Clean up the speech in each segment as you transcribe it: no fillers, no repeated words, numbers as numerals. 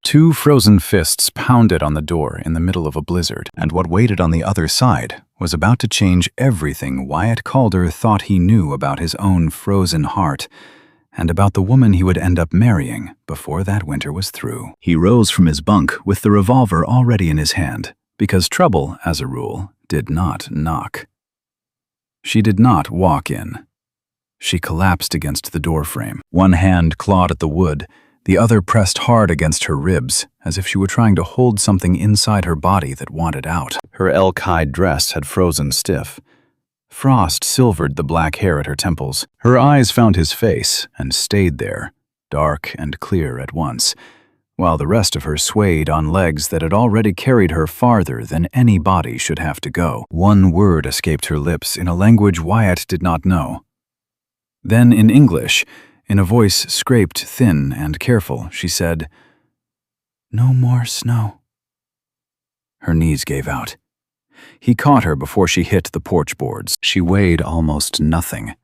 Two frozen fists pounded on the door in the middle of a blizzard, and what waited on the other side was about to change everything Wyatt Calder thought he knew about his own frozen heart, and about the woman he would end up marrying before that winter was through. He rose from his bunk with the revolver already in his hand, because trouble, as a rule, did not knock. She did not walk in. She collapsed against the doorframe. One hand clawed at the wood, the other pressed hard against her ribs, as if she were trying to hold something inside her body that wanted out. Her elk-hide dress had frozen stiff. Frost silvered the black hair at her temples. Her eyes found his face and stayed there, dark and clear at once, while the rest of her swayed on legs that had already carried her farther than any body should have to go. One word escaped her lips in a language Wyatt did not know. Then in English, in a voice scraped, thin, and careful, she said, "No more snow." Her knees gave out. He caught her before she hit the porch boards. She weighed almost nothing.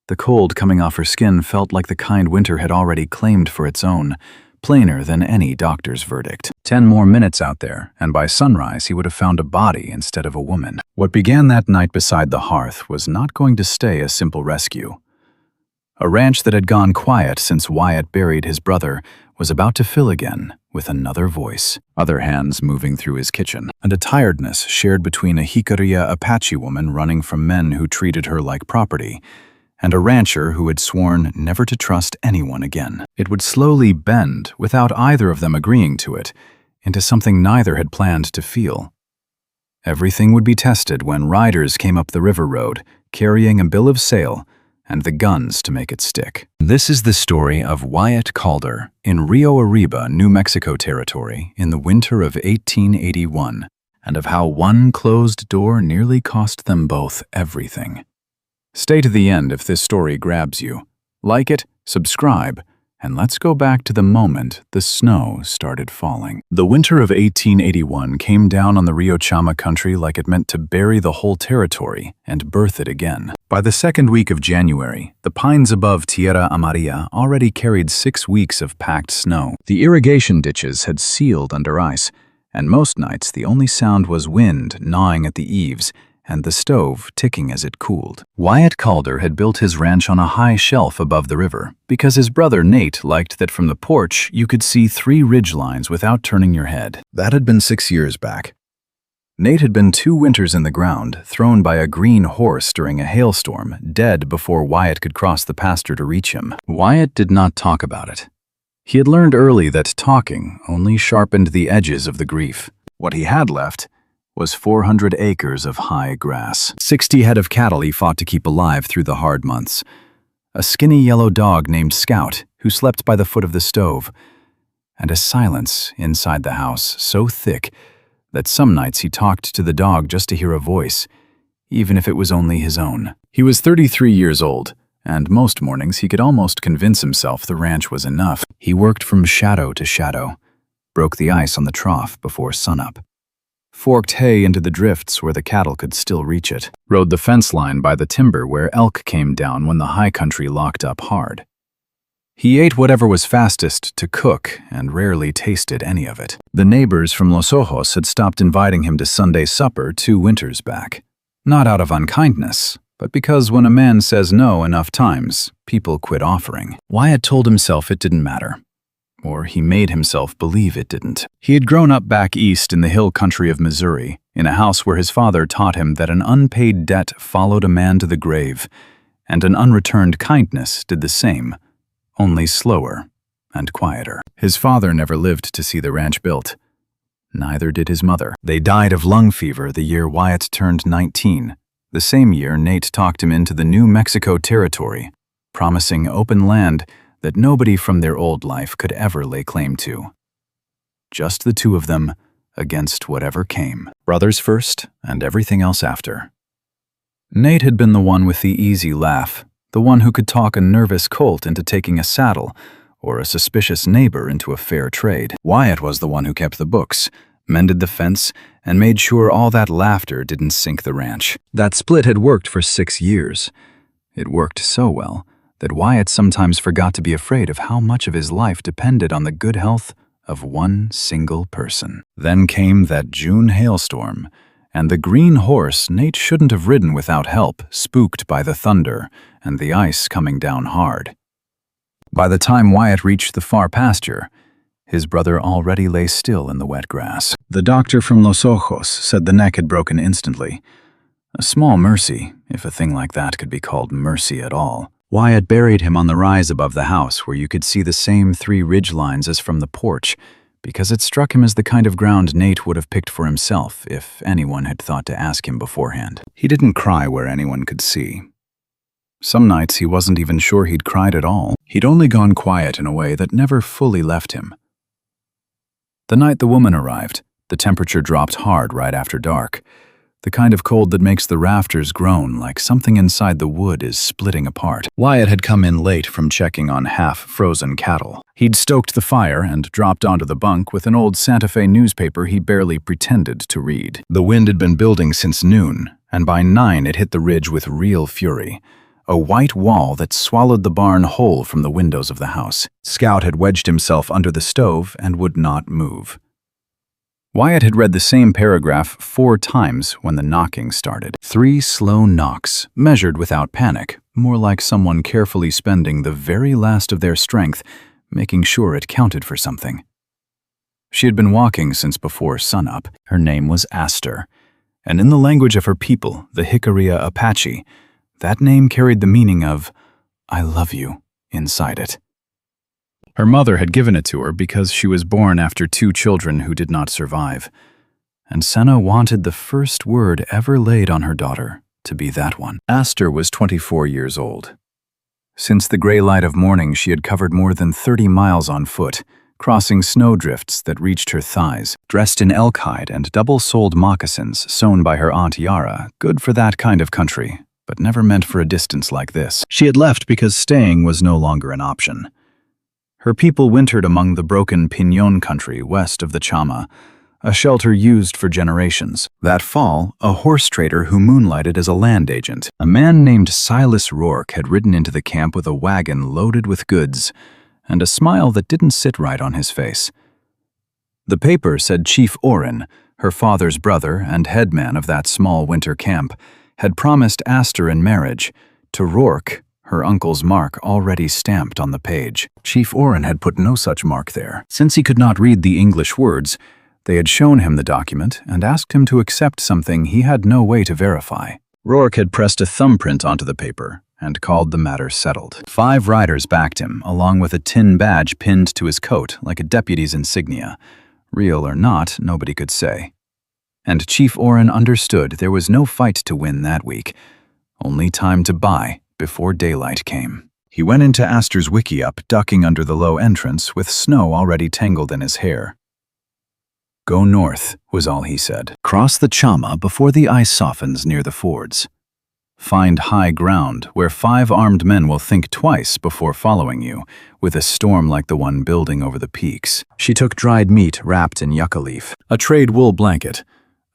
The cold coming off her skin felt like the kind winter had already claimed for its own, plainer than any doctor's verdict. 10 more minutes out there, and by sunrise he would have found a body instead of a woman. What began that night beside the hearth was not going to stay a simple rescue. A ranch that had gone quiet since Wyatt buried his brother was about to fill again with another voice, other hands moving through his kitchen, and a tiredness shared between a Jicarilla Apache woman running from men who treated her like property, and a rancher who had sworn never to trust anyone again. It would slowly bend, without either of them agreeing to it, into something neither had planned to feel. Everything would be tested when riders came up the river road, carrying a bill of sale, and the guns to make it stick. This is the story of Wyatt Calder in Rio Chama, New Mexico territory in the winter of 1881, and of how one closed door nearly cost them both everything. Stay to the end if this story grabs you. Like it, subscribe, and let's go back to the moment the snow started falling. The winter of 1881 came down on the Rio Chama country like it meant to bury the whole territory and birth it again. By the second week of January, the pines above Tierra Amarilla already carried 6 weeks of packed snow. The irrigation ditches had sealed under ice, and most nights the only sound was wind gnawing at the eaves and the stove ticking as it cooled. Wyatt Calder had built his ranch on a high shelf above the river because his brother Nate liked that from the porch you could see 3 ridgelines without turning your head. That had been 6 years back. Nate had been 2 winters in the ground, thrown by a green horse during a hailstorm, dead before Wyatt could cross the pasture to reach him. Wyatt did not talk about it. He had learned early that talking only sharpened the edges of the grief. What he had left was 400 acres of high grass. 60 head of cattle he fought to keep alive through the hard months. A skinny yellow dog named Scout, who slept by the foot of the stove. And a silence inside the house so thick that some nights he talked to the dog just to hear a voice, even if it was only his own. He was 33 years old, and most mornings he could almost convince himself the ranch was enough. He worked from shadow to shadow, broke the ice on the trough before sunup, forked hay into the drifts where the cattle could still reach it, rode the fence line by the timber where elk came down when the high country locked up hard. He ate whatever was fastest to cook and rarely tasted any of it. The neighbors from Los Ojos had stopped inviting him to Sunday supper 2 winters back. Not out of unkindness, but because when a man says no enough times, people quit offering. Wyatt told himself it didn't matter. Or he made himself believe it didn't. He had grown up back east in the hill country of Missouri, in a house where his father taught him that an unpaid debt followed a man to the grave, and an unreturned kindness did the same, only slower and quieter. His father never lived to see the ranch built. Neither did his mother. They died of lung fever the year Wyatt turned 19, the same year Nate talked him into the New Mexico territory, promising open land that nobody from their old life could ever lay claim to. Just the 2 of them against whatever came. Brothers first and everything else after. Nate had been the one with the easy laugh, the one who could talk a nervous colt into taking a saddle, or a suspicious neighbor into a fair trade. Wyatt was the one who kept the books, mended the fence, and made sure all that laughter didn't sink the ranch. That split had worked for 6 years. It worked so well that Wyatt sometimes forgot to be afraid of how much of his life depended on the good health of one single person. Then came that June hailstorm, and the green horse Nate shouldn't have ridden without help, spooked by the thunder and the ice coming down hard. By the time Wyatt reached the far pasture, his brother already lay still in the wet grass. The doctor from Los Ojos said the neck had broken instantly. A small mercy, if a thing like that could be called mercy at all. Wyatt buried him on the rise above the house, where you could see the same 3 ridge lines as from the porch, because it struck him as the kind of ground Nate would have picked for himself if anyone had thought to ask him beforehand. He didn't cry where anyone could see. Some nights he wasn't even sure he'd cried at all. He'd only gone quiet in a way that never fully left him. The night the woman arrived, the temperature dropped hard right after dark, the kind of cold that makes the rafters groan like something inside the wood is splitting apart. Wyatt had come in late from checking on half-frozen cattle. He'd stoked the fire and dropped onto the bunk with an old Santa Fe newspaper he barely pretended to read. The wind had been building since noon, and by 9 it hit the ridge with real fury. A white wall that swallowed the barn whole from the windows of the house. Scout had wedged himself under the stove and would not move. Wyatt had read the same paragraph 4 times when the knocking started. 3 slow knocks, measured without panic, more like someone carefully spending the very last of their strength, making sure it counted for something. She had been walking since before sunup. Her name was Aster, and in the language of her people, the Jicarilla Apache, that name carried the meaning of, "I love you," inside it. Her mother had given it to her because she was born after 2 children who did not survive, and Senna wanted the first word ever laid on her daughter to be that one. Aster was 24 years old. Since the gray light of morning, she had covered more than 30 miles on foot, crossing snowdrifts that reached her thighs, dressed in elk hide and double-soled moccasins sewn by her Aunt Yara, good for that kind of country, but never meant for a distance like this. She had left because staying was no longer an option. Her people wintered among the broken Piñon country west of the Chama, a shelter used for generations. That fall, a horse trader who moonlighted as a land agent, a man named Silas Rourke, had ridden into the camp with a wagon loaded with goods, and a smile that didn't sit right on his face. The paper said Chief Oren, her father's brother and headman of that small winter camp, had promised Aster in marriage to Rourke, her uncle's mark already stamped on the page. Chief Oren had put no such mark there. Since he could not read the English words, they had shown him the document and asked him to accept something he had no way to verify. Rourke had pressed a thumbprint onto the paper and called the matter settled. 5 riders backed him, along with a tin badge pinned to his coat like a deputy's insignia. Real or not, nobody could say. And Chief Oren understood there was no fight to win that week, only time to buy before daylight came. He went into Aster's wickiup, ducking under the low entrance with snow already tangled in his hair. "Go north," was all he said. "Cross the Chama before the ice softens near the fords. Find high ground where 5 armed men will think twice before following you, with a storm like the one building over the peaks." She took dried meat wrapped in yucca leaf, a trade wool blanket,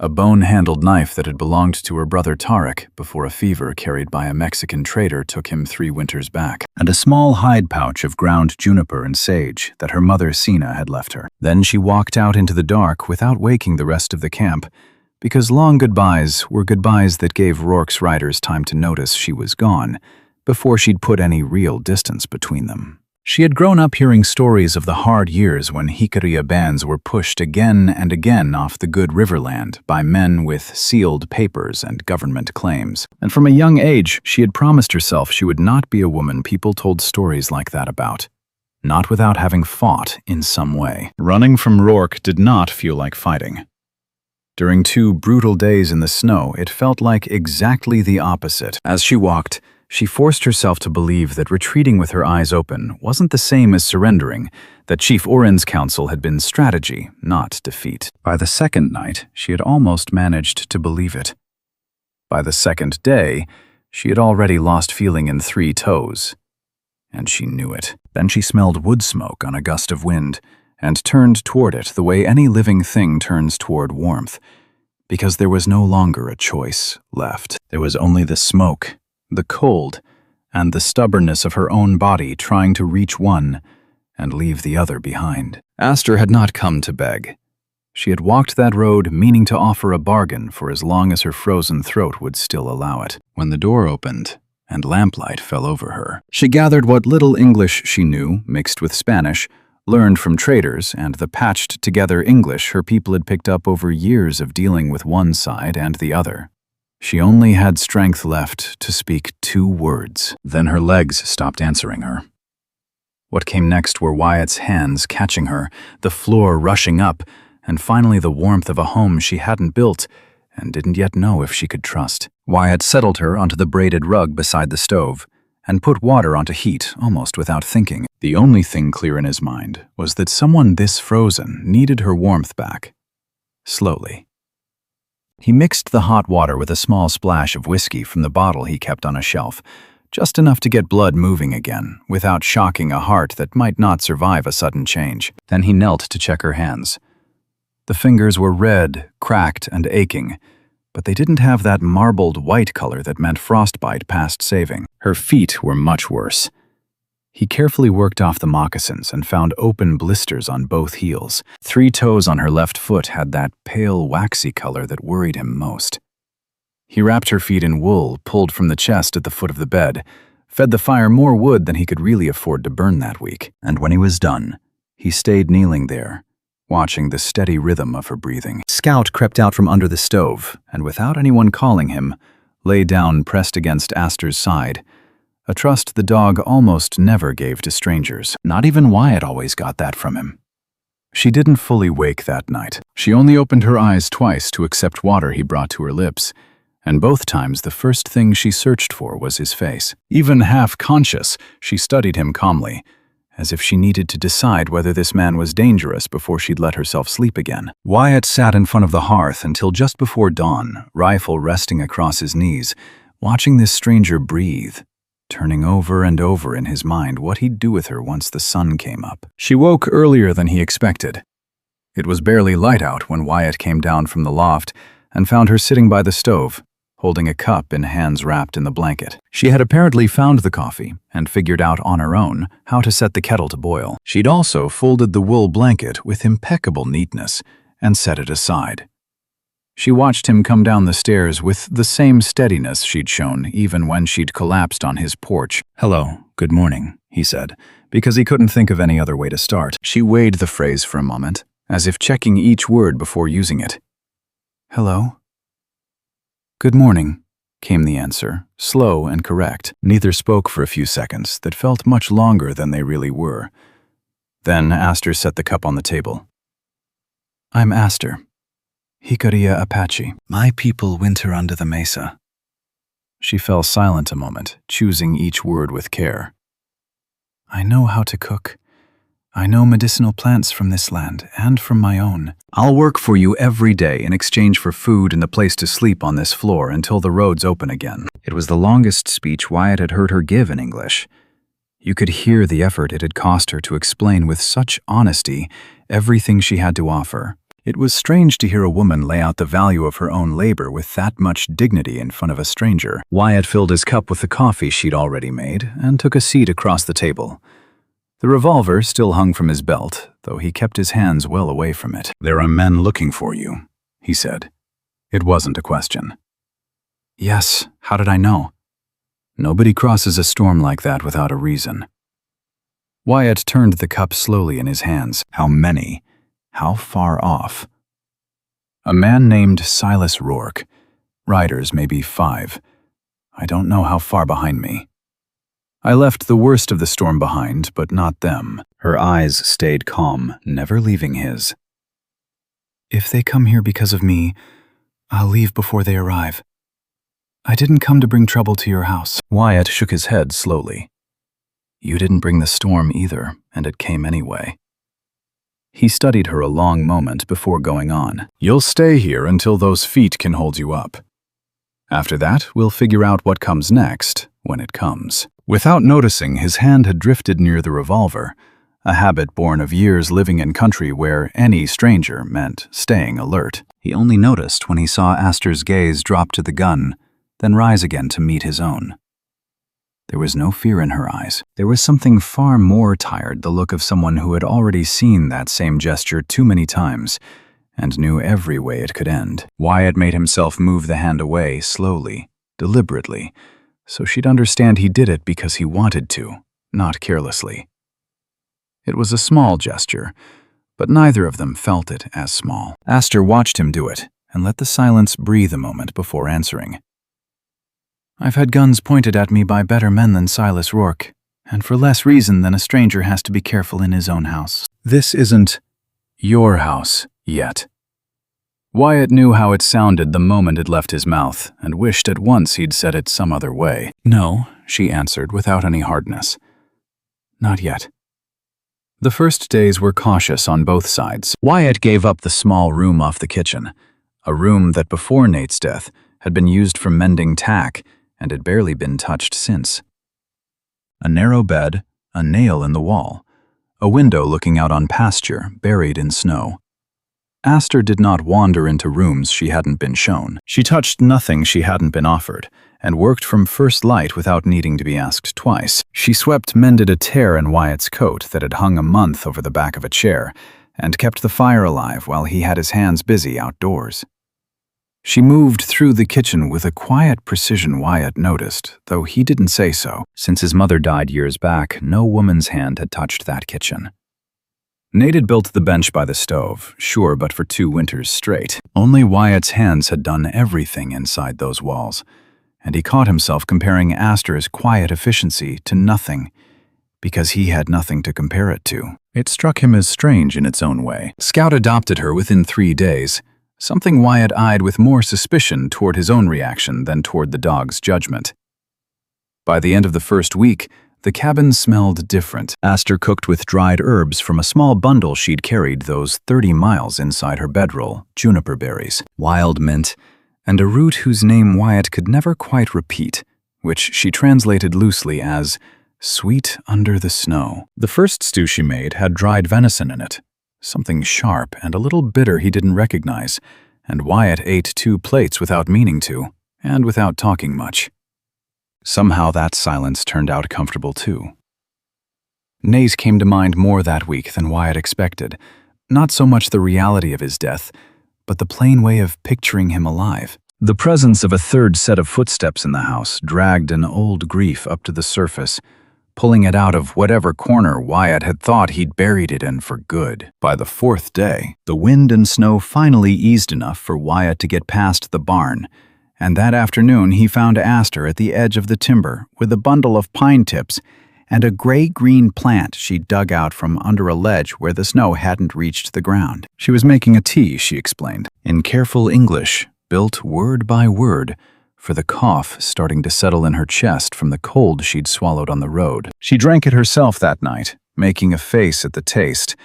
a bone-handled knife that had belonged to her brother Tarek before a fever carried by a Mexican trader took him 3 winters back, and a small hide pouch of ground juniper and sage that her mother Sina had left her. Then she walked out into the dark without waking the rest of the camp, because long goodbyes were goodbyes that gave Rourke's riders time to notice she was gone before she'd put any real distance between them. She had grown up hearing stories of the hard years when Jicarilla bands were pushed again and again off the good riverland by men with sealed papers and government claims. And from a young age, she had promised herself she would not be a woman people told stories like that about. Not without having fought in some way. Running from Rourke did not feel like fighting. During 2 brutal days in the snow, it felt like exactly the opposite. As she walked, she forced herself to believe that retreating with her eyes open wasn't the same as surrendering, that Chief Oren's counsel had been strategy, not defeat. By the 2nd night, she had almost managed to believe it. By the 2nd day, she had already lost feeling in 3 toes. And she knew it. Then she smelled wood smoke on a gust of wind, and turned toward it the way any living thing turns toward warmth, because there was no longer a choice left. There was only the smoke, the cold, and the stubbornness of her own body trying to reach one and leave the other behind. Aster had not come to beg. She had walked that road meaning to offer a bargain for as long as her frozen throat would still allow it. When the door opened and lamplight fell over her, she gathered what little English she knew, mixed with Spanish, learned from traders, and the patched-together English her people had picked up over years of dealing with one side and the other. She only had strength left to speak 2 words. Then her legs stopped answering her. What came next were Wyatt's hands catching her, the floor rushing up, and finally the warmth of a home she hadn't built and didn't yet know if she could trust. Wyatt settled her onto the braided rug beside the stove and put water onto heat almost without thinking. The only thing clear in his mind was that someone this frozen needed her warmth back. Slowly. He mixed the hot water with a small splash of whiskey from the bottle he kept on a shelf, just enough to get blood moving again, without shocking a heart that might not survive a sudden change. Then he knelt to check her hands. The fingers were red, cracked, and aching, but they didn't have that marbled white color that meant frostbite past saving. Her feet were much worse. He carefully worked off the moccasins and found open blisters on both heels. 3 toes on her left foot had that pale, waxy color that worried him most. He wrapped her feet in wool pulled from the chest at the foot of the bed, fed the fire more wood than he could really afford to burn that week, and when he was done, he stayed kneeling there, watching the steady rhythm of her breathing. Scout crept out from under the stove, and without anyone calling him, lay down pressed against Aster's side, a trust the dog almost never gave to strangers. Not even Wyatt always got that from him. She didn't fully wake that night. She only opened her eyes twice to accept water he brought to her lips, and both times the first thing she searched for was his face. Even half-conscious, she studied him calmly, as if she needed to decide whether this man was dangerous before she'd let herself sleep again. Wyatt sat in front of the hearth until just before dawn, rifle resting across his knees, watching this stranger breathe, turning over and over in his mind what he'd do with her once the sun came up. She woke earlier than he expected. It was barely light out when Wyatt came down from the loft and found her sitting by the stove, holding a cup in hands wrapped in the blanket. She had apparently found the coffee and figured out on her own how to set the kettle to boil. She'd also folded the wool blanket with impeccable neatness and set it aside. She watched him come down the stairs with the same steadiness she'd shown even when she'd collapsed on his porch. "Hello, good morning," he said, because he couldn't think of any other way to start. She weighed the phrase for a moment, as if checking each word before using it. "Hello?" "Good morning," came the answer, slow and correct. Neither spoke for a few seconds that felt much longer than they really were. Then Aster set the cup on the table. "I'm Aster. Jicarilla Apache. My people winter under the mesa." She fell silent a moment, choosing each word with care. "I know how to cook. I know medicinal plants from this land and from my own. I'll work for you every day in exchange for food and a place to sleep on this floor until the roads open again." It was the longest speech Wyatt had heard her give in English. You could hear the effort it had cost her to explain with such honesty everything she had to offer. It was strange to hear a woman lay out the value of her own labor with that much dignity in front of a stranger. Wyatt filled his cup with the coffee she'd already made and took a seat across the table. The revolver still hung from his belt, though he kept his hands well away from it. "There are men looking for you," he said. It wasn't a question. "Yes, how did I know?" "Nobody crosses a storm like that without a reason." Wyatt turned the cup slowly in his hands. "How many? How far off?" "A man named Silas Rourke. Riders, maybe 5. I don't know how far behind me. I left the worst of the storm behind, but not them." Her eyes stayed calm, never leaving his. "If they come here because of me, I'll leave before they arrive. I didn't come to bring trouble to your house." Wyatt shook his head slowly. "You didn't bring the storm either, and it came anyway." He studied her a long moment before going on. "You'll stay here until those feet can hold you up. After that, we'll figure out what comes next, when it comes." Without noticing, his hand had drifted near the revolver, a habit born of years living in country where any stranger meant staying alert. He only noticed when he saw Aster's gaze drop to the gun, then rise again to meet his own. There was no fear in her eyes. There was something far more tired, the look of someone who had already seen that same gesture too many times and knew every way it could end. Wyatt made himself move the hand away slowly, deliberately, so she'd understand he did it because he wanted to, not carelessly. It was a small gesture, but neither of them felt it as small. Aster watched him do it and let the silence breathe a moment before answering. "I've had guns pointed at me by better men than Silas Rourke, and for less reason than a stranger has to be careful in his own house. This isn't your house yet." Wyatt knew how it sounded the moment it left his mouth and wished at once he'd said it some other way. "No," she answered without any hardness. "Not yet." The first days were cautious on both sides. Wyatt gave up the small room off the kitchen, a room that before Nate's death had been used for mending tack and had barely been touched since. A narrow bed, a nail in the wall, a window looking out on pasture buried in snow. Aster did not wander into rooms she hadn't been shown. She touched nothing she hadn't been offered, and worked from first light without needing to be asked twice. She mended a tear in Wyatt's coat that had hung a month over the back of a chair, and kept the fire alive while he had his hands busy outdoors. She moved through the kitchen with a quiet precision Wyatt noticed, though he didn't say so. Since his mother died years back, no woman's hand had touched that kitchen. Nate had built the bench by the stove, sure, but for 2 winters straight. Only Wyatt's hands had done everything inside those walls, and he caught himself comparing Aster's quiet efficiency to nothing, because he had nothing to compare it to. It struck him as strange in its own way. Scout adopted her within 3 days, something Wyatt eyed with more suspicion toward his own reaction than toward the dog's judgment. By the end of the first week, the cabin smelled different. Aster cooked with dried herbs from a small bundle she'd carried those 30 miles inside her bedroll, juniper berries, wild mint, and a root whose name Wyatt could never quite repeat, which she translated loosely as sweet under the snow. The first stew she made had dried venison in it, something sharp and a little bitter he didn't recognize, and Wyatt ate 2 plates without meaning to, and without talking much. Somehow that silence turned out comfortable too. Nate came to mind more that week than Wyatt expected, not so much the reality of his death, but the plain way of picturing him alive. The presence of a third set of footsteps in the house dragged an old grief up to the surface, pulling it out of whatever corner Wyatt had thought he'd buried it in for good. By the 4th day, the wind and snow finally eased enough for Wyatt to get past the barn, and that afternoon he found Aster at the edge of the timber with a bundle of pine tips and a gray-green plant she'd dug out from under a ledge where the snow hadn't reached the ground. She was making a tea, she explained, in careful English, built word by word, for the cough starting to settle in her chest from the cold she'd swallowed on the road. She drank it herself that night, making a face at the taste,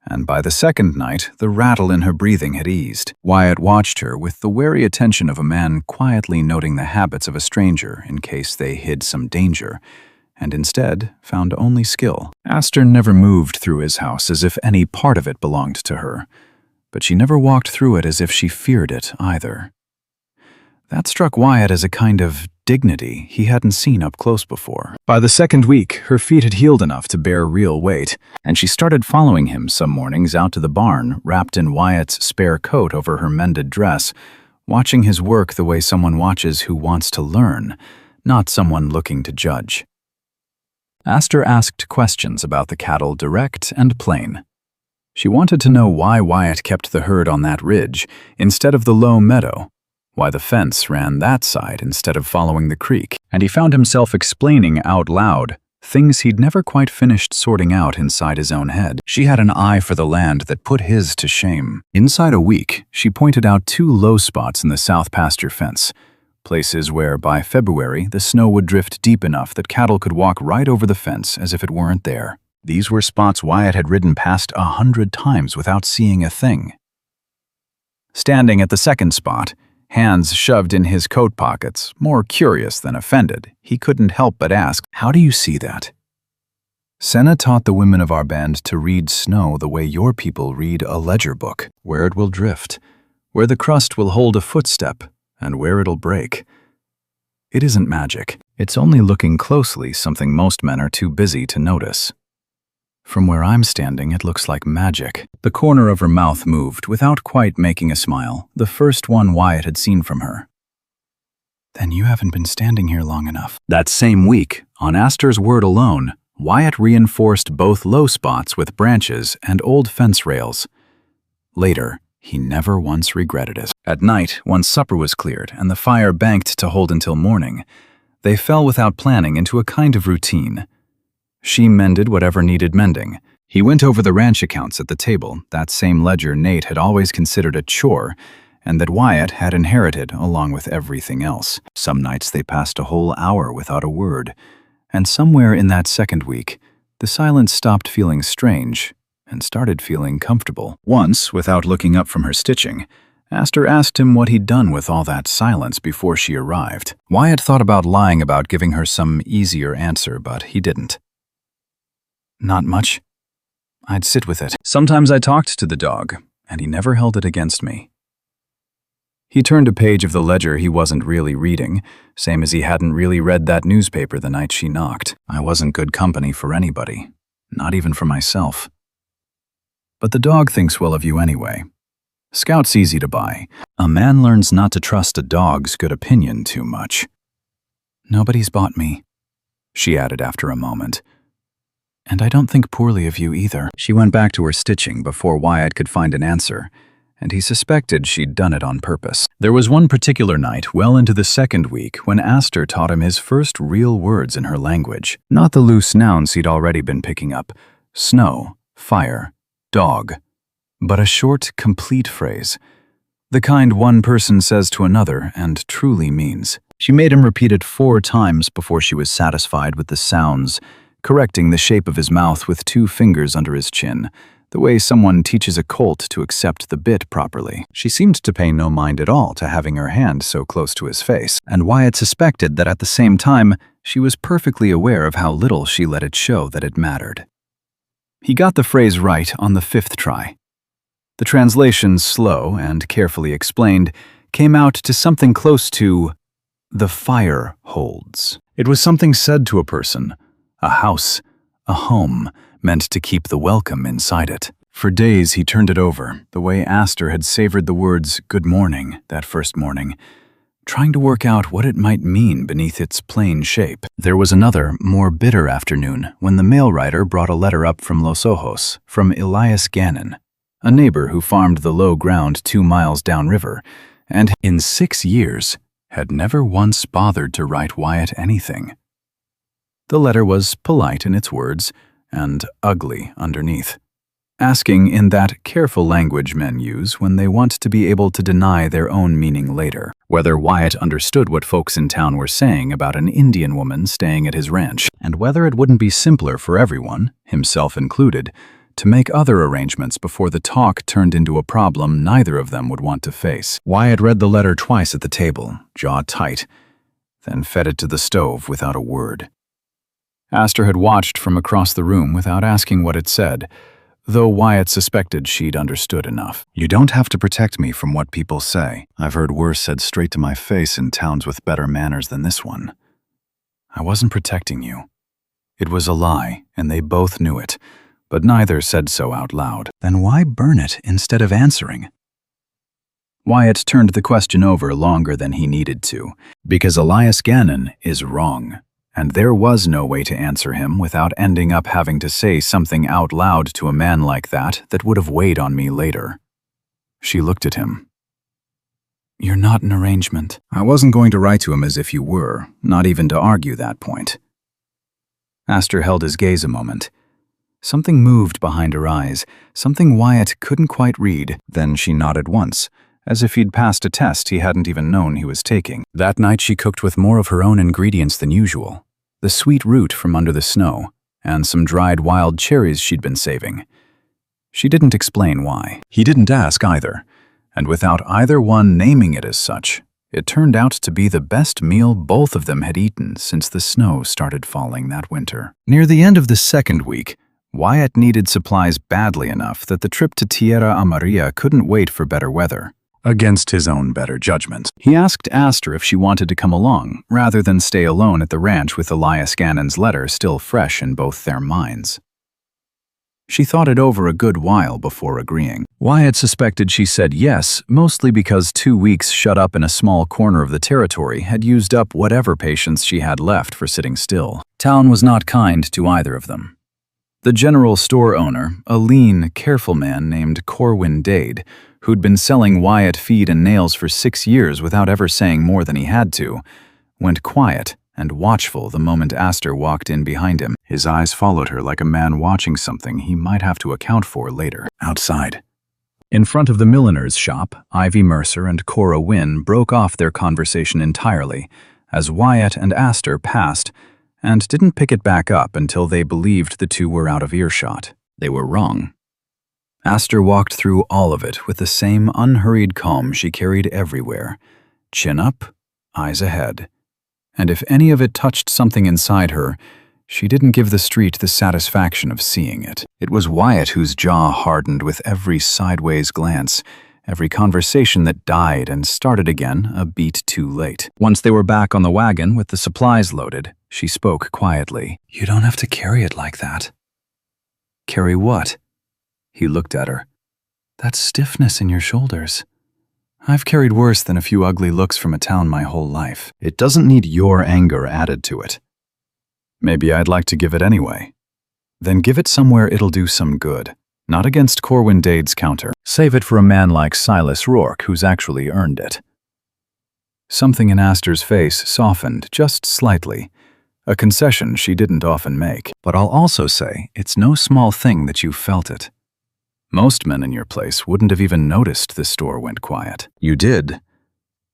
and by the second night, the rattle in her breathing had eased. Wyatt watched her with the wary attention of a man quietly noting the habits of a stranger in case they hid some danger, and instead found only skill. Aster never moved through his house as if any part of it belonged to her, but she never walked through it as if she feared it either. That struck Wyatt as a kind of dignity he hadn't seen up close before. By the 2nd week, her feet had healed enough to bear real weight, and she started following him some mornings out to the barn, wrapped in Wyatt's spare coat over her mended dress, watching his work the way someone watches who wants to learn, not someone looking to judge. Aster asked questions about the cattle direct and plain. She wanted to know why Wyatt kept the herd on that ridge instead of the low meadow, why the fence ran that side instead of following the creek, and he found himself explaining out loud things he'd never quite finished sorting out inside his own head. She had an eye for the land that put his to shame. Inside a week, she pointed out 2 low spots in the south pasture fence, places where, by February, the snow would drift deep enough that cattle could walk right over the fence as if it weren't there. These were spots Wyatt had ridden past 100 times without seeing a thing. Standing at the second spot, hands shoved in his coat pockets, more curious than offended, he couldn't help but ask, "How do you see that?" "Senna taught the women of our band to read snow the way your people read a ledger book, where it will drift, where the crust will hold a footstep, and where it'll break. It isn't magic. It's only looking closely something most men are too busy to notice. From where I'm standing, it looks like magic. The corner of her mouth moved without quite making a smile, the first one Wyatt had seen from her. Then you haven't been standing here long enough. That same week, on Aster's word alone, Wyatt reinforced both low spots with branches and old fence rails. Later, he never once regretted it. At night, once supper was cleared and the fire banked to hold until morning, they fell without planning into a kind of routine. She mended whatever needed mending. He went over the ranch accounts at the table, that same ledger Nate had always considered a chore, and that Wyatt had inherited along with everything else. Some nights they passed a whole hour without a word, and somewhere in that second week, the silence stopped feeling strange and started feeling comfortable. Once, without looking up from her stitching, Aster asked him what he'd done with all that silence before she arrived. Wyatt thought about lying about giving her some easier answer, but he didn't. Not much. I'd sit with it. Sometimes I talked to the dog, and he never held it against me. He turned a page of the ledger he wasn't really reading, same as he hadn't really read that newspaper the night she knocked. I wasn't good company for anybody, not even for myself. But the dog thinks well of you anyway. Scout's easy to buy. A man learns not to trust a dog's good opinion too much. Nobody's bought me, she added after a moment. And I don't think poorly of you either. She went back to her stitching before Wyatt could find an answer, and he suspected she'd done it on purpose. There was one particular night, well into the second week, when Aster taught him his first real words in her language. Not the loose nouns he'd already been picking up. Snow, fire, dog. But a short, complete phrase. The kind one person says to another and truly means. She made him repeat it 4 times before she was satisfied with the sounds, correcting the shape of his mouth with 2 fingers under his chin, the way someone teaches a colt to accept the bit properly. She seemed to pay no mind at all to having her hand so close to his face, and Wyatt suspected that at the same time, she was perfectly aware of how little she let it show that it mattered. He got the phrase right on the 5th try. The translation, slow and carefully explained, came out to something close to, "The fire holds." It was something said to a person, a house, a home, meant to keep the welcome inside it. For days he turned it over, the way Aster had savored the words "good morning" that first morning, trying to work out what it might mean beneath its plain shape. There was another, more bitter afternoon when the mail rider brought a letter up from Los Ojos, from Elias Gannon, a neighbor who farmed the low ground 2 miles downriver, and in 6 years had never once bothered to write Wyatt anything. The letter was polite in its words and ugly underneath, asking in that careful language men use when they want to be able to deny their own meaning later, whether Wyatt understood what folks in town were saying about an Indian woman staying at his ranch, and whether it wouldn't be simpler for everyone, himself included, to make other arrangements before the talk turned into a problem neither of them would want to face. Wyatt read the letter twice at the table, jaw tight, then fed it to the stove without a word. Aster had watched from across the room without asking what it said, though Wyatt suspected she'd understood enough. You don't have to protect me from what people say. I've heard worse said straight to my face in towns with better manners than this one. I wasn't protecting you. It was a lie, and they both knew it, but neither said so out loud. Then why burn it instead of answering? Wyatt turned the question over longer than he needed to, because Elias Gannon is wrong. And there was no way to answer him without ending up having to say something out loud to a man like that would have weighed on me later. She looked at him. You're not an arrangement. I wasn't going to write to him as if you were, not even to argue that point. Aster held his gaze a moment. Something moved behind her eyes, something Wyatt couldn't quite read. Then she nodded once, as if he'd passed a test he hadn't even known he was taking. That night she cooked with more of her own ingredients than usual. The sweet root from under the snow, and some dried wild cherries she'd been saving. She didn't explain why. He didn't ask either, and without either one naming it as such, it turned out to be the best meal both of them had eaten since the snow started falling that winter. Near the end of the second week, Wyatt needed supplies badly enough that the trip to Tierra Amarilla couldn't wait for better weather. against his own better judgment. He asked Aster if she wanted to come along, rather than stay alone at the ranch with Elias Gannon's letter still fresh in both their minds. She thought it over a good while before agreeing. Wyatt suspected she said yes, mostly because 2 weeks shut up in a small corner of the territory had used up whatever patience she had left for sitting still. Town was not kind to either of them. The general store owner, a lean, careful man named Corwin Dade, who'd been selling Wyatt feed and nails for 6 years without ever saying more than he had to, went quiet and watchful the moment Aster walked in behind him. His eyes followed her like a man watching something he might have to account for later. Outside. In front of the milliner's shop, Ivy Mercer and Cora Wynne broke off their conversation entirely as Wyatt and Aster passed and didn't pick it back up until they believed the two were out of earshot. They were wrong. Aster walked through all of it with the same unhurried calm she carried everywhere. Chin up, eyes ahead. And if any of it touched something inside her, she didn't give the street the satisfaction of seeing it. It was Wyatt whose jaw hardened with every sideways glance, every conversation that died and started again a beat too late. Once they were back on the wagon with the supplies loaded, she spoke quietly. "You don't have to carry it like that." "Carry what?" He looked at her. "That stiffness in your shoulders. I've carried worse than a few ugly looks from a town my whole life. It doesn't need your anger added to it." "Maybe I'd like to give it anyway." "Then give it somewhere it'll do some good, not against Corwin Dade's counter. Save it for a man like Silas Rourke who's actually earned it." Something in Aster's face softened just slightly, a concession she didn't often make. "But I'll also say it's no small thing that you felt it. Most men in your place wouldn't have even noticed the store went quiet. You did.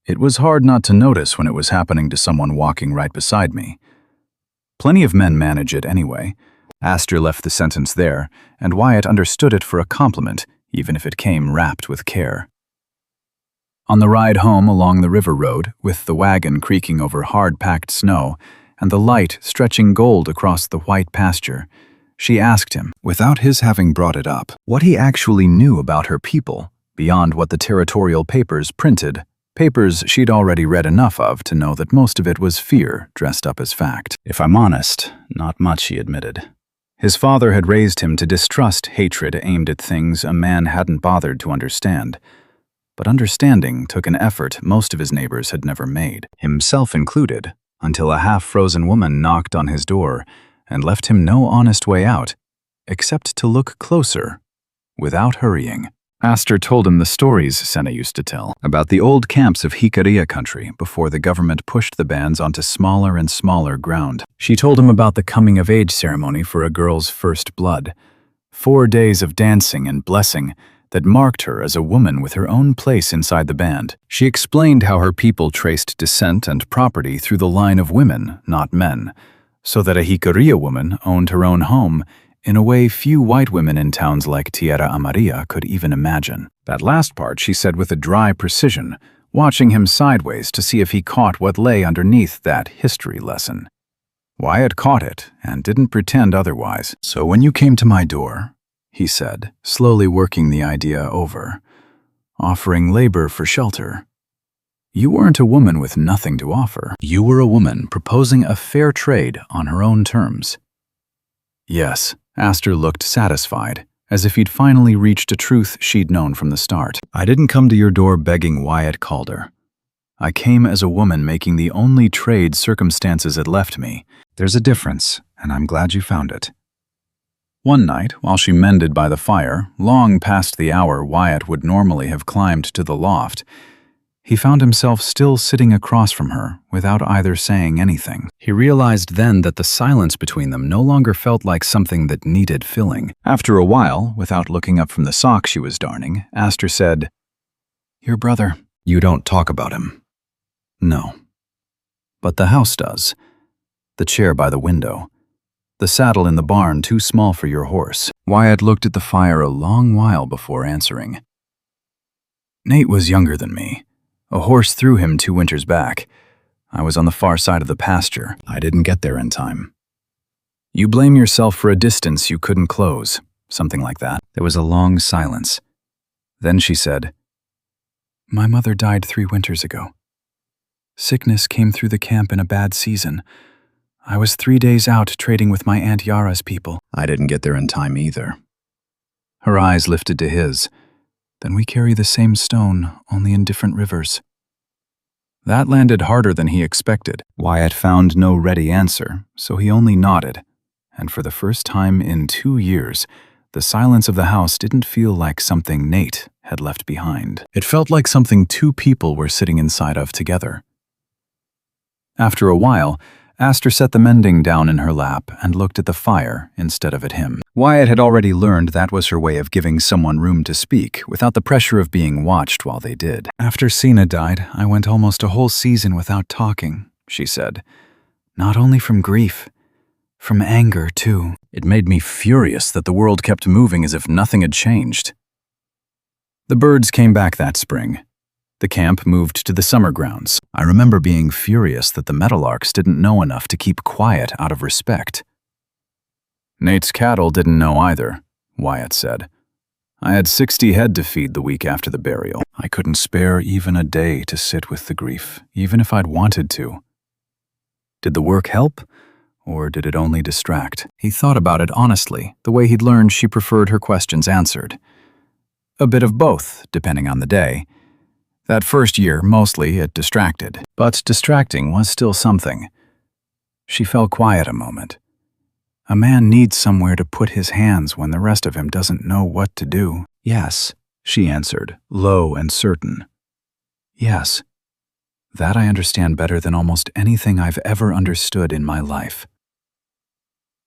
It was hard not to notice when it was happening to someone walking right beside me. Plenty of men manage it anyway." Aster left the sentence there, and Wyatt understood it for a compliment, even if it came wrapped with care. On the ride home along the river road, with the wagon creaking over hard-packed snow and the light stretching gold across the white pasture, she asked him, without his having brought it up, what he actually knew about her people, beyond what the territorial papers printed, papers she'd already read enough of to know that most of it was fear dressed up as fact. "If I'm honest, not much," he admitted. His father had raised him to distrust hatred aimed at things a man hadn't bothered to understand. But understanding took an effort most of his neighbors had never made, himself included, until a half-frozen woman knocked on his door and left him no honest way out, except to look closer, without hurrying. Aster told him the stories Senna used to tell, about the old camps of Jicarilla country before the government pushed the bands onto smaller and smaller ground. She told him about the coming-of-age ceremony for a girl's first blood, 4 days of dancing and blessing that marked her as a woman with her own place inside the band. She explained how her people traced descent and property through the line of women, not men, so that a Jicarilla woman owned her own home in a way few white women in towns like Tierra Amarilla could even imagine. That last part she said with a dry precision, watching him sideways to see if he caught what lay underneath that history lesson. Wyatt caught it and didn't pretend otherwise. "So when you came to my door," he said, slowly working the idea over, "offering labor for shelter, you weren't a woman with nothing to offer. You were a woman proposing a fair trade on her own terms." Yes, Aster looked satisfied, as if he'd finally reached a truth she'd known from the start. "I didn't come to your door begging Wyatt Calder. I came as a woman making the only trade circumstances had left me. There's a difference, and I'm glad you found it." One night, while she mended by the fire, long past the hour Wyatt would normally have climbed to the loft, he found himself still sitting across from her without either saying anything. He realized then that the silence between them no longer felt like something that needed filling. After a while, without looking up from the sock she was darning, Aster said, "Your brother, you don't talk about him." "No. But the house does. The chair by the window. The saddle in the barn too small for your horse." Wyatt looked at the fire a long while before answering. "Nate was younger than me. A horse threw him 2 winters back. I was on the far side of the pasture. I didn't get there in time. You blame yourself for a distance you couldn't close," something like that. There was a long silence. Then she said, My mother died 3 winters ago. Sickness came through the camp in a bad season. I was 3 days out trading with my Aunt Yara's people. I didn't get there in time either. Her eyes lifted to his. Then we carry the same stone, only in different rivers. That landed harder than he expected. Wyatt found no ready answer, so he only nodded. And for the first time in 2 years, the silence of the house didn't feel like something Nate had left behind. It felt like something 2 people were sitting inside of together. After a while, Aster set the mending down in her lap and looked at the fire instead of at him. Wyatt had already learned that was her way of giving someone room to speak without the pressure of being watched while they did. After Sina died, I went almost a whole season without talking, she said. Not only from grief, from anger too. It made me furious that the world kept moving as if nothing had changed. The birds came back that spring. The camp moved to the summer grounds. I remember being furious that the Meadowlarks didn't know enough to keep quiet out of respect. Nate's cattle didn't know either, Wyatt said. I had 60 head to feed the week after the burial. I couldn't spare even a day to sit with the grief, even if I'd wanted to. Did the work help, or did it only distract? He thought about it honestly, the way he'd learned she preferred her questions answered. A bit of both, depending on the day. That first year, mostly, it distracted. But distracting was still something. She fell quiet a moment. A man needs somewhere to put his hands when the rest of him doesn't know what to do. Yes, she answered, low and certain. Yes. That I understand better than almost anything I've ever understood in my life.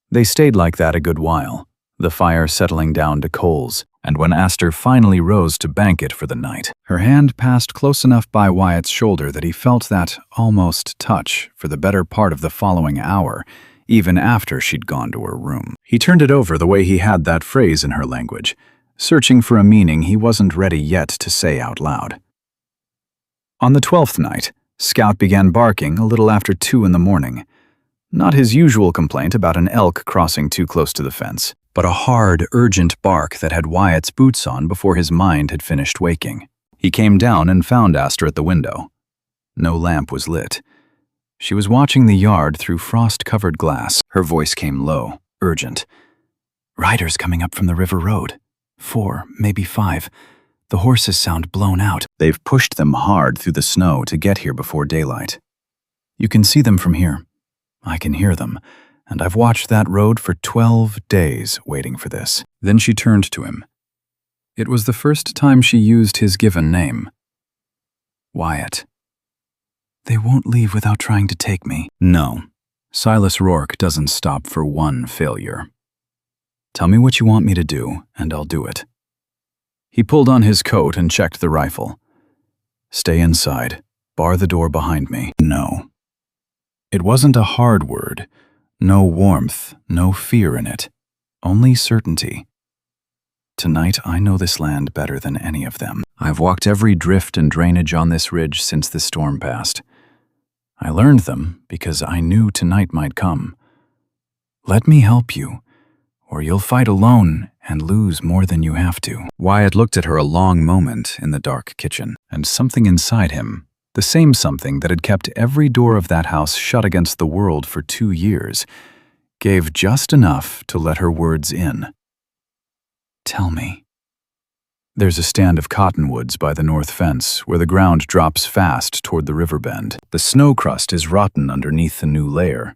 They stayed like that a good while, the fire settling down to coals, and when Aster finally rose to bank it for the night, her hand passed close enough by Wyatt's shoulder that he felt that almost touch for the better part of the following hour, even after she'd gone to her room. He turned it over the way he had that phrase in her language, searching for a meaning he wasn't ready yet to say out loud. On the 12th night, Scout began barking a little after 2 in the morning. Not his usual complaint about an elk crossing too close to the fence, but a hard, urgent bark that had Wyatt's boots on before his mind had finished waking. He came down and found Aster at the window. No lamp was lit. She was watching the yard through frost-covered glass. Her voice came low, urgent. Riders coming up from the river road. 4, maybe 5. The horses sound blown out. They've pushed them hard through the snow to get here before daylight. You can see them from here. I can hear them. And I've watched that road for 12 days waiting for this. Then she turned to him. It was the first time she used his given name. Wyatt. They won't leave without trying to take me. No, Silas Rourke doesn't stop for one failure. Tell me what you want me to do, and I'll do it. He pulled on his coat and checked the rifle. Stay inside. Bar the door behind me. No. It wasn't a hard word. No warmth, no fear in it, only certainty. Tonight I know this land better than any of them. I've walked every drift and drainage on this ridge since the storm passed. I learned them because I knew tonight might come. Let me help you, or you'll fight alone and lose more than you have to. Wyatt looked at her a long moment in the dark kitchen, and something inside him, the same something that had kept every door of that house shut against the world for 2 years, gave just enough to let her words in. Tell me. There's a stand of cottonwoods by the north fence where the ground drops fast toward the river bend. The snow crust is rotten underneath the new layer.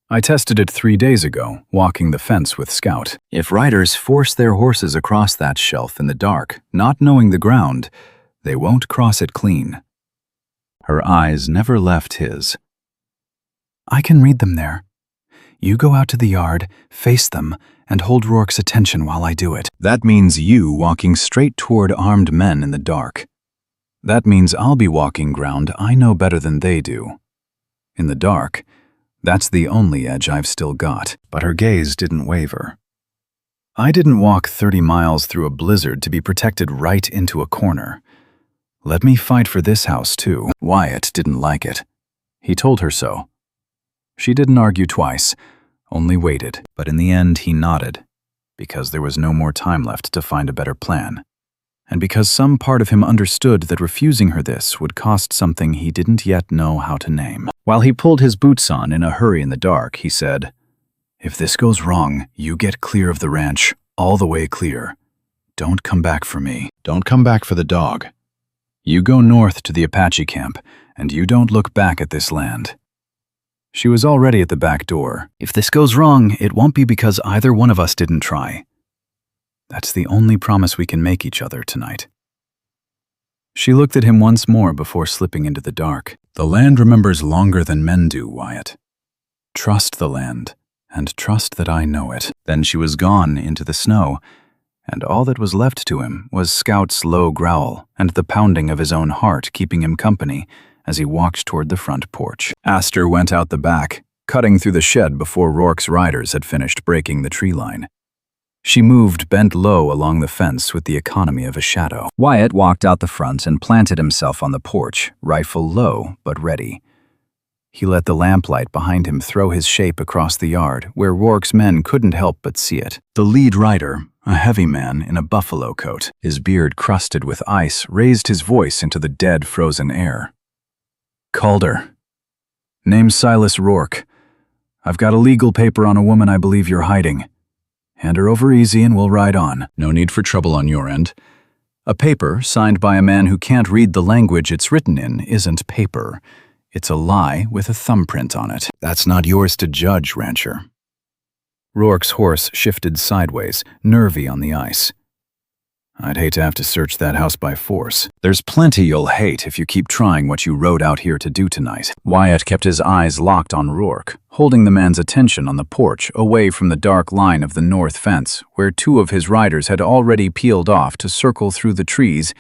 I tested it 3 days ago, walking the fence with Scout. If riders force their horses across that shelf in the dark, not knowing the ground, they won't cross it clean. Her eyes never left his. I can read them there. You go out to the yard, face them, and hold Rourke's attention while I do it. That means you walking straight toward armed men in the dark. That means I'll be walking ground I know better than they do. In the dark, that's the only edge I've still got. But her gaze didn't waver. I didn't walk 30 miles through a blizzard to be protected right into a corner. Let me fight for this house, too. Wyatt didn't like it. He told her so. She didn't argue twice, only waited. But in the end, he nodded, because there was no more time left to find a better plan. and because some part of him understood that refusing her this would cost something he didn't yet know how to name. While he pulled his boots on in a hurry in the dark, he said, "If this goes wrong, you get clear of the ranch, all the way clear. Don't come back for me. Don't come back for the dog. You go north to the Apache camp, and you don't look back at this land." She was already at the back door. "If this goes wrong, it won't be because either one of us didn't try. That's the only promise we can make each other tonight." She looked at him once more before slipping into the dark. "The land remembers longer than men do, Wyatt. Trust the land, and trust that I know it." Then she was gone into the snow, and all that was left to him was Scout's low growl and the pounding of his own heart keeping him company as he walked toward the front porch. Aster went out the back, cutting through the shed before Rourke's riders had finished breaking the tree line. She moved bent low along the fence with the economy of a shadow. Wyatt walked out the front and planted himself on the porch, rifle low but ready. He let the lamplight behind him throw his shape across the yard, where Rourke's men couldn't help but see it. The lead rider, a heavy man in a buffalo coat, his beard crusted with ice, raised his voice into the dead, frozen air. "Calder. Name's Silas Rourke. I've got a legal paper on a woman I believe you're hiding. Hand her over easy and we'll ride on. No need for trouble on your end. A paper signed by a man who can't read the language it's written in isn't paper. It's a lie with a thumbprint on it. That's not yours to judge, rancher." Rourke's horse shifted sideways, nervy on the ice. "I'd hate to have to search that house by force. There's plenty you'll hate if you keep trying what you rode out here to do tonight." Wyatt kept his eyes locked on Rourke, holding the man's attention on the porch away from the dark line of the north fence, where two of his riders had already peeled off to circle through the trees,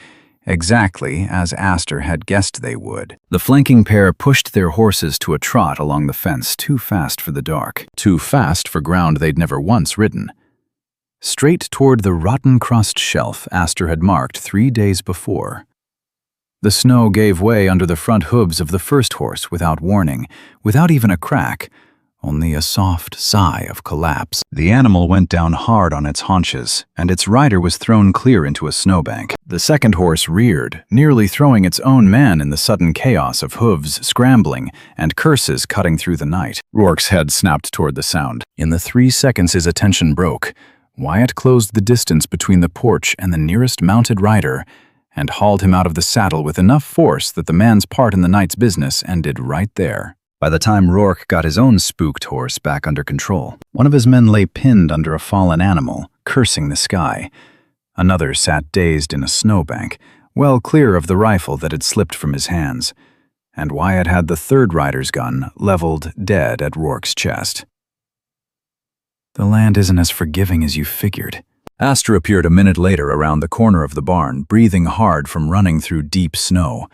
exactly as Aster had guessed they would. The flanking pair pushed their horses to a trot along the fence, too fast for the dark, too fast for ground they'd never once ridden. Straight toward the rotten-crust shelf Aster had marked 3 days before. The snow gave way under the front hooves of the first horse without warning, without even a crack, only a soft sigh of collapse. The animal went down hard on its haunches, and its rider was thrown clear into a snowbank. The second horse reared, nearly throwing its own man in the sudden chaos of hooves scrambling and curses cutting through the night. Rourke's head snapped toward the sound. In the 3 seconds his attention broke, Wyatt closed the distance between the porch and the nearest mounted rider and hauled him out of the saddle with enough force that the man's part in the night's business ended right there. By the time Rourke got his own spooked horse back under control, one of his men lay pinned under a fallen animal, cursing the sky. Another sat dazed in a snowbank, well clear of the rifle that had slipped from his hands, and Wyatt had the third rider's gun leveled dead at Rourke's chest. "The land isn't as forgiving as you figured." Aster appeared a minute later around the corner of the barn, breathing hard from running through deep snow,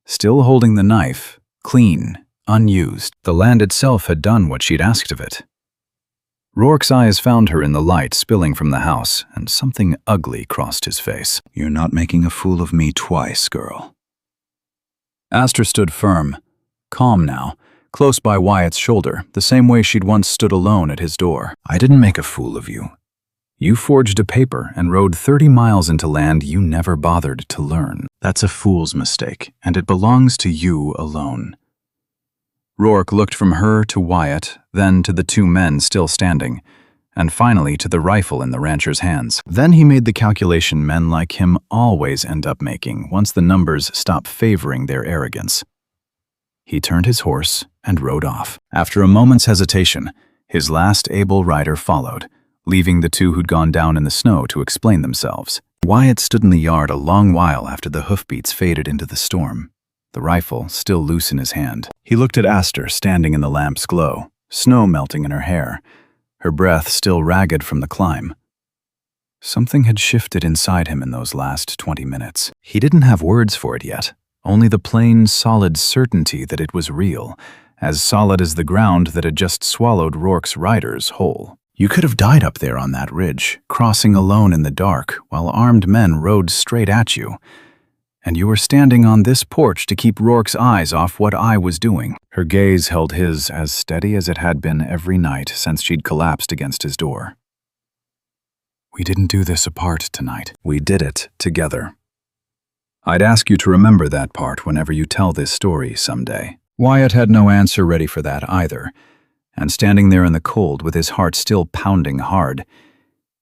still holding the knife, clean, unused. The land itself had done what she'd asked of it. Rourke's eyes found her in the light spilling from the house, and something ugly crossed his face. "You're not making a fool of me twice, girl." Aster stood firm, calm now, close by Wyatt's shoulder, the same way she'd once stood alone at his door. "I didn't make a fool of you. You forged a paper and rode 30 miles into land you never bothered to learn. That's a fool's mistake, and it belongs to you alone." Rourke looked from her to Wyatt, then to the 2 men still standing, and finally to the rifle in the rancher's hands. Then he made the calculation men like him always end up making once the numbers stop favoring their arrogance. He turned his horse and rode off. After a moment's hesitation, his last able rider followed, leaving the 2 who'd gone down in the snow to explain themselves. Wyatt stood in the yard a long while after the hoofbeats faded into the storm, the rifle still loose in his hand. He looked at Aster standing in the lamp's glow, snow melting in her hair, her breath still ragged from the climb. Something had shifted inside him in those last 20 minutes. He didn't have words for it yet, only the plain, solid certainty that it was real, as solid as the ground that had just swallowed Rourke's riders whole. You could have died up there on that ridge, crossing alone in the dark while armed men rode straight at you. And you were standing on this porch to keep Rourke's eyes off what I was doing. Her gaze held his as steady as it had been every night since she'd collapsed against his door. "We didn't do this apart tonight. We did it together. I'd ask you to remember that part whenever you tell this story someday." Wyatt had no answer ready for that either, and standing there in the cold with his heart still pounding hard,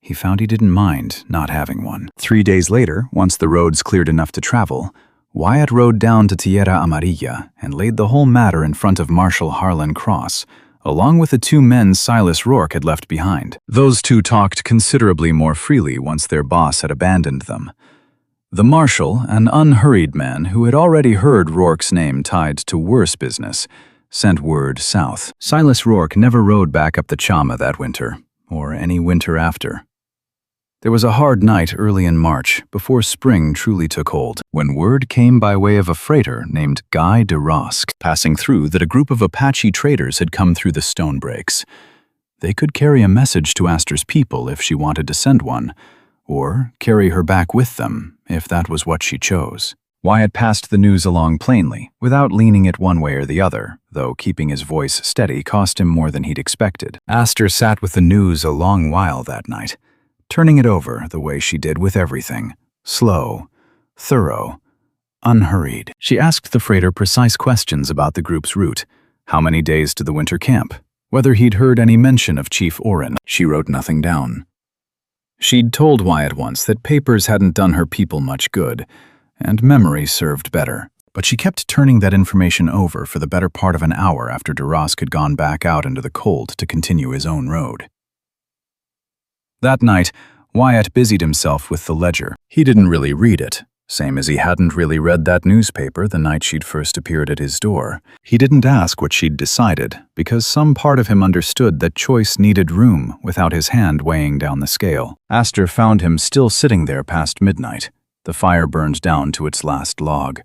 he found he didn't mind not having one. 3 days later, once the roads cleared enough to travel, Wyatt rode down to Tierra Amarilla and laid the whole matter in front of Marshal Harlan Cross, along with the 2 men Silas Rourke had left behind. Those 2 talked considerably more freely once their boss had abandoned them. The marshal, an unhurried man who had already heard Rourke's name tied to worse business, sent word south. Silas Rourke never rode back up the Chama that winter, or any winter after. There was a hard night early in March, before spring truly took hold, when word came by way of a freighter named Guy de Rosque passing through that a group of Apache traders had come through the stone breaks. They could carry a message to Aster's people if she wanted to send one, or carry her back with them if that was what she chose. Wyatt passed the news along plainly, without leaning it one way or the other, though keeping his voice steady cost him more than he'd expected. Aster sat with the news a long while that night, turning it over the way she did with everything, slow, thorough, unhurried. She asked the freighter precise questions about the group's route, how many days to the winter camp, whether he'd heard any mention of Chief Oren. She wrote nothing down. She'd told Wyatt once that papers hadn't done her people much good, and memory served better. But she kept turning that information over for the better part of an hour after de Rosque had gone back out into the cold to continue his own road. That night, Wyatt busied himself with the ledger. He didn't really read it, same as he hadn't really read that newspaper the night she'd first appeared at his door. He didn't ask what she'd decided, because some part of him understood that choice needed room without his hand weighing down the scale. Aster found him still sitting there past midnight, the fire burned down to its last log.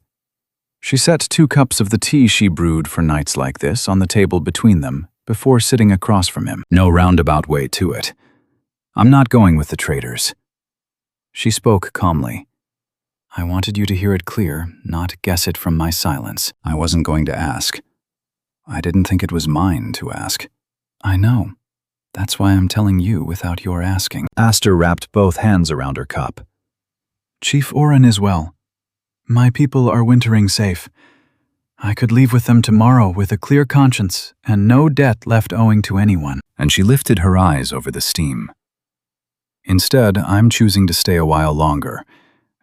She set 2 cups of the tea she brewed for nights like this on the table between them, before sitting across from him. No roundabout way to it. "I'm not going with the traders." She spoke calmly. "I wanted you to hear it clear, not guess it from my silence. I wasn't going to ask. I didn't think it was mine to ask." "I know. That's why I'm telling you without your asking." Aster wrapped both hands around her cup. "Chief Oren is well. My people are wintering safe. I could leave with them tomorrow with a clear conscience and no debt left owing to anyone." And she lifted her eyes over the steam. "Instead, I'm choosing to stay a while longer,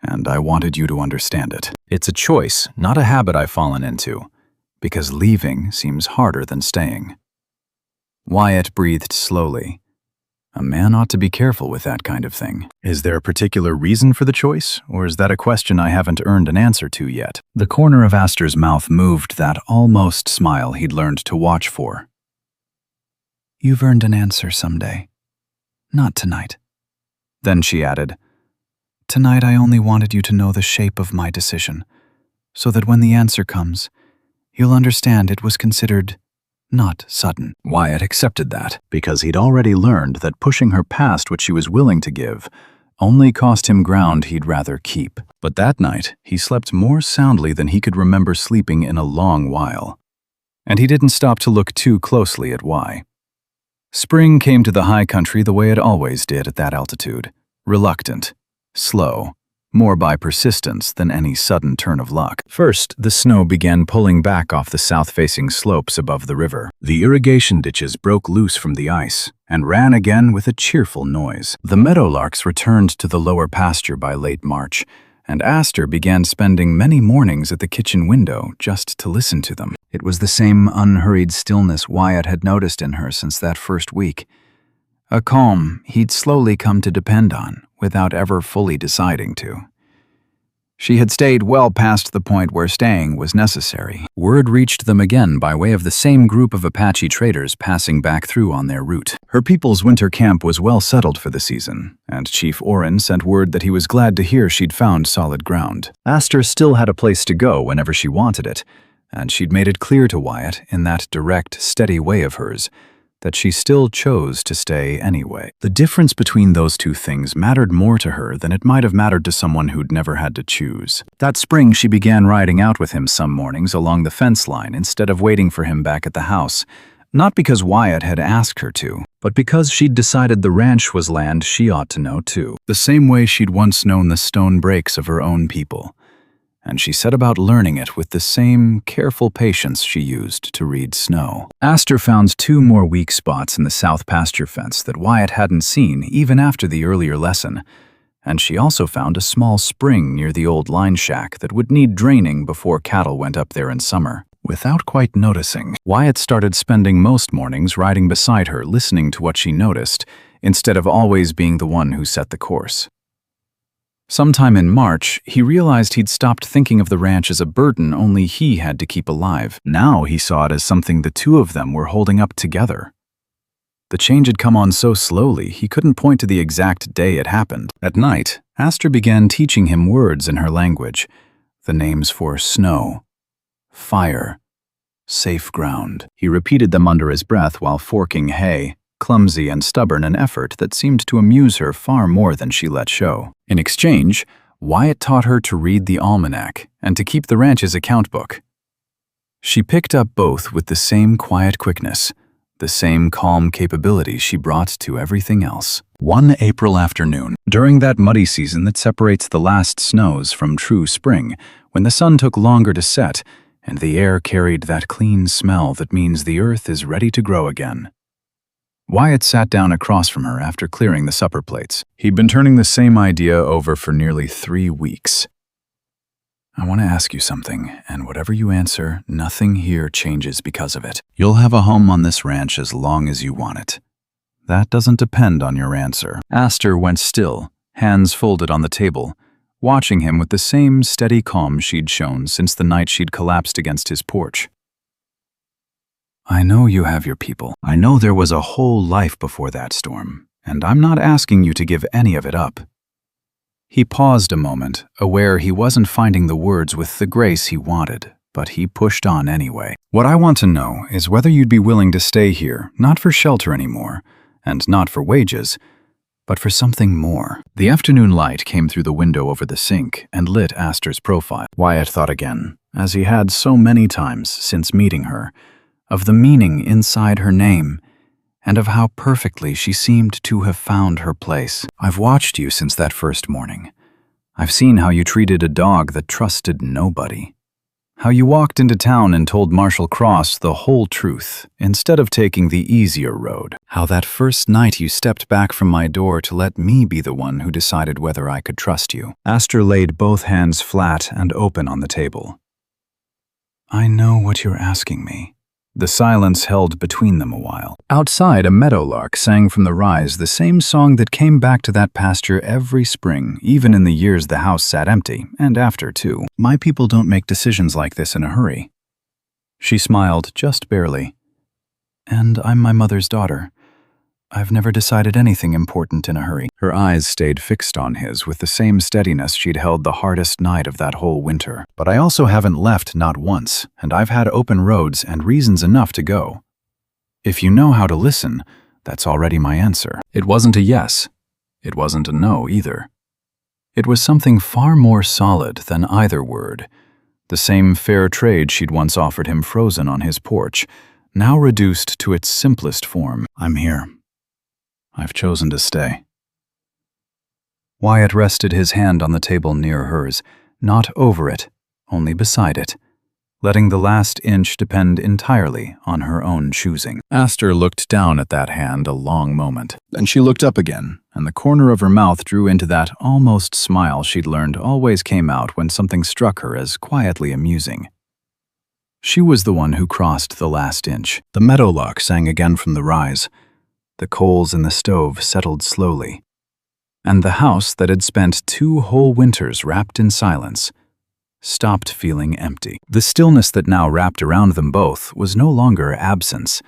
and I wanted you to understand it. It's a choice, not a habit I've fallen into, because leaving seems harder than staying." Wyatt breathed slowly. A man ought to be careful with that kind of thing. Is there a particular reason for the choice, or is that a question I haven't earned an answer to yet? The corner of Aster's mouth moved that almost smile he'd learned to watch for. "You've earned an answer someday. Not tonight." Then she added, "Tonight I only wanted you to know the shape of my decision, so that when the answer comes, you'll understand it was considered not sudden." Wyatt accepted that, because he'd already learned that pushing her past what she was willing to give only cost him ground he'd rather keep. But that night, he slept more soundly than he could remember sleeping in a long while. And he didn't stop to look too closely at why. Spring came to the high country the way it always did at that altitude, reluctant, slow, more by persistence than any sudden turn of luck. First, the snow began pulling back off the south-facing slopes above the river. The irrigation ditches broke loose from the ice and ran again with a cheerful noise. The meadowlarks returned to the lower pasture by late March, and Aster began spending many mornings at the kitchen window just to listen to them. It was the same unhurried stillness Wyatt had noticed in her since that first week. A calm he'd slowly come to depend on, without ever fully deciding to. She had stayed well past the point where staying was necessary. Word reached them again by way of the same group of Apache traders passing back through on their route. Her people's winter camp was well settled for the season, and Chief Oren sent word that he was glad to hear she'd found solid ground. Aster still had a place to go whenever she wanted it, and she'd made it clear to Wyatt, in that direct, steady way of hers, that she still chose to stay anyway. The difference between those 2 things mattered more to her than it might have mattered to someone who'd never had to choose. That spring, she began riding out with him some mornings along the fence line instead of waiting for him back at the house, not because Wyatt had asked her to, but because she'd decided the ranch was land she ought to know too, the same way she'd once known the stone breaks of her own people. and she set about learning it with the same careful patience she used to read snow. Aster found 2 more weak spots in the south pasture fence that Wyatt hadn't seen even after the earlier lesson, and she also found a small spring near the old line shack that would need draining before cattle went up there in summer. Without quite noticing, Wyatt started spending most mornings riding beside her, listening to what she noticed, instead of always being the one who set the course. Sometime in March, he realized he'd stopped thinking of the ranch as a burden only he had to keep alive. Now he saw it as something the 2 of them were holding up together. The change had come on so slowly, he couldn't point to the exact day it happened. At night, Aster began teaching him words in her language, the names for snow, fire, safe ground. He repeated them under his breath while forking hay, clumsy and stubborn, an effort that seemed to amuse her far more than she let show. In exchange, Wyatt taught her to read the almanac and to keep the ranch's account book. She picked up both with the same quiet quickness, the same calm capability she brought to everything else. One April afternoon, during that muddy season that separates the last snows from true spring, when the sun took longer to set and the air carried that clean smell that means the earth is ready to grow again, Wyatt sat down across from her after clearing the supper plates. He'd been turning the same idea over for nearly 3 weeks. I want to ask you something, and whatever you answer, nothing here changes because of it. You'll have a home on this ranch as long as you want it. That doesn't depend on your answer. Aster went still, hands folded on the table, watching him with the same steady calm she'd shown since the night she'd collapsed against his porch. I know you have your people. I know there was a whole life before that storm, and I'm not asking you to give any of it up. He paused a moment, aware he wasn't finding the words with the grace he wanted, but he pushed on anyway. What I want to know is whether you'd be willing to stay here, not for shelter anymore, and not for wages, but for something more. The afternoon light came through the window over the sink and lit Aster's profile. Wyatt thought again, as he had so many times since meeting her, of the meaning inside her name, and of how perfectly she seemed to have found her place. I've watched you since that first morning. I've seen how you treated a dog that trusted nobody. How you walked into town and told Marshall Cross the whole truth, instead of taking the easier road. How that first night you stepped back from my door to let me be the one who decided whether I could trust you. Aster laid both hands flat and open on the table. I know what you're asking me. The silence held between them a while. Outside, a meadowlark sang from the rise the same song that came back to that pasture every spring, even in the years the house sat empty, and after, too. My people don't make decisions like this in a hurry. She smiled, just barely. And I'm my mother's daughter. I've never decided anything important in a hurry. Her eyes stayed fixed on his with the same steadiness she'd held the hardest night of that whole winter. But I also haven't left not once, and I've had open roads and reasons enough to go. If you know how to listen, that's already my answer. It wasn't a yes. It wasn't a no either. It was something far more solid than either word. The same fair trade she'd once offered him frozen on his porch, now reduced to its simplest form. I'm here. I've chosen to stay. Wyatt rested his hand on the table near hers, not over it, only beside it, letting the last inch depend entirely on her own choosing. Aster looked down at that hand a long moment. Then she looked up again, and the corner of her mouth drew into that almost smile she'd learned always came out when something struck her as quietly amusing. She was the one who crossed the last inch. The meadowlark sang again from the rise. The coals in the stove settled slowly, and the house that had spent 2 whole winters wrapped in silence stopped feeling empty. The stillness that now wrapped around them both was no longer absence.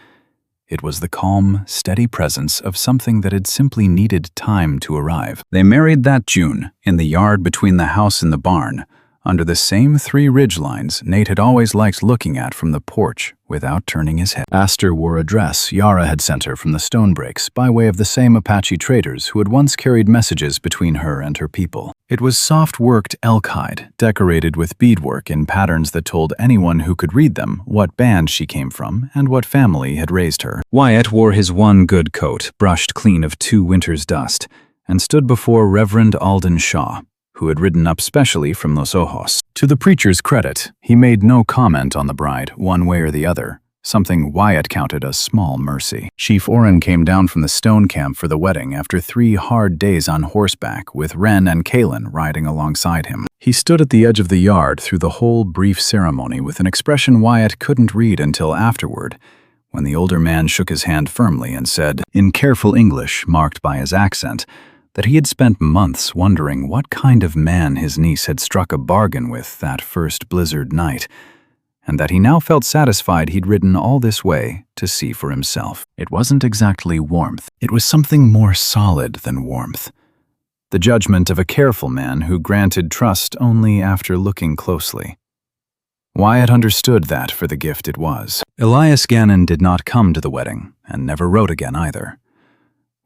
It was the calm, steady presence of something that had simply needed time to arrive. They married that June, in the yard between the house and the barn, under the same 3 ridgelines Nate had always liked looking at from the porch without turning his head. Aster wore a dress Yara had sent her from the stone breaks by way of the same Apache traders who had once carried messages between her and her people. It was soft-worked elk hide, decorated with beadwork in patterns that told anyone who could read them what band she came from and what family had raised her. Wyatt wore his one good coat, brushed clean of 2 winters' dust, and stood before Reverend Alden Shaw, who had ridden up specially from Los Ojos. To the preacher's credit, he made no comment on the bride, one way or the other, something Wyatt counted a small mercy. Chief Oren came down from the stone camp for the wedding after 3 hard days on horseback, with Ren and Kalen riding alongside him. He stood at the edge of the yard through the whole brief ceremony with an expression Wyatt couldn't read until afterward, when the older man shook his hand firmly and said, in careful English marked by his accent, that he had spent months wondering what kind of man his niece had struck a bargain with that first blizzard night, and that he now felt satisfied he'd ridden all this way to see for himself. It wasn't exactly warmth. It was something more solid than warmth. The judgment of a careful man who granted trust only after looking closely. Wyatt understood that for the gift it was. Elias Gannon did not come to the wedding, and never wrote again either.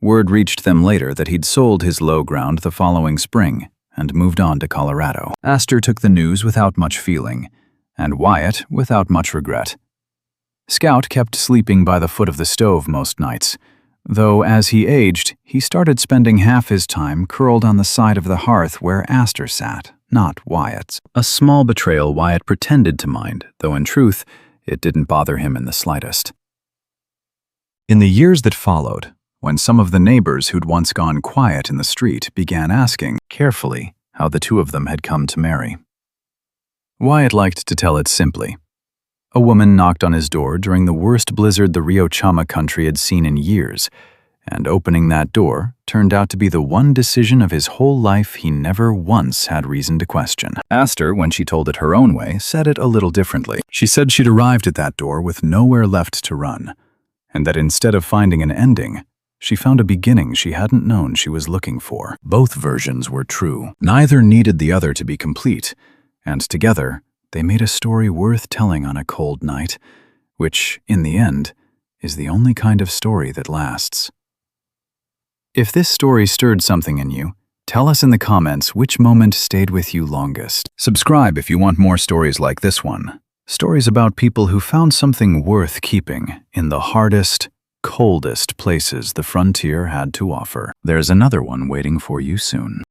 Word reached them later that he'd sold his low ground the following spring and moved on to Colorado. Aster took the news without much feeling, and Wyatt without much regret. Scout kept sleeping by the foot of the stove most nights, though as he aged, he started spending half his time curled on the side of the hearth where Aster sat, not Wyatt's. A small betrayal Wyatt pretended to mind, though in truth, it didn't bother him in the slightest. In the years that followed, when some of the neighbors who'd once gone quiet in the street began asking, carefully, how the two of them had come to marry, Wyatt liked to tell it simply. A woman knocked on his door during the worst blizzard the Rio Chama country had seen in years, and opening that door turned out to be the one decision of his whole life he never once had reason to question. Aster, when she told it her own way, said it a little differently. She said she'd arrived at that door with nowhere left to run, and that instead of finding an ending, she found a beginning she hadn't known she was looking for. Both versions were true. Neither needed the other to be complete, and together, they made a story worth telling on a cold night, which, in the end, is the only kind of story that lasts. If this story stirred something in you, tell us in the comments which moment stayed with you longest. Subscribe if you want more stories like this one. Stories about people who found something worth keeping in the hardest, coldest places the frontier had to offer. There's another one waiting for you soon.